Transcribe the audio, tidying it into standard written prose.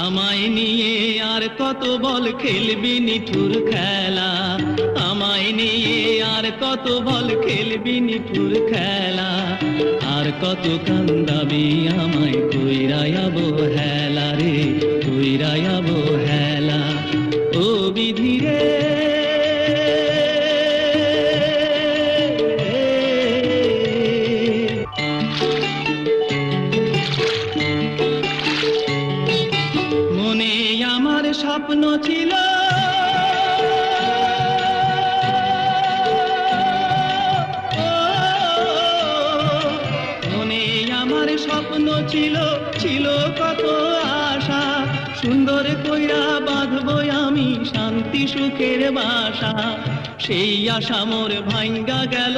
আমায় নিয়ে আর কত বল খেলবি নিঠুর খেলা, আমায় নিয়ে আর কত বল খেলবি নিঠুর খেলা, আর কত কান্দাবি আমায় কইরাই অবহেলা রে, কইরাই অবহেলা। ও বিধি রে মনে আমার স্বপ্ন ছিল মনে আমার স্বপ্ন ছিল, ছিল কত আশা, সুন্দর কইরা বাঁধবো আমি শান্তি সুখের বাসা, সেই আশা মোর ভাঙ্গা গেল।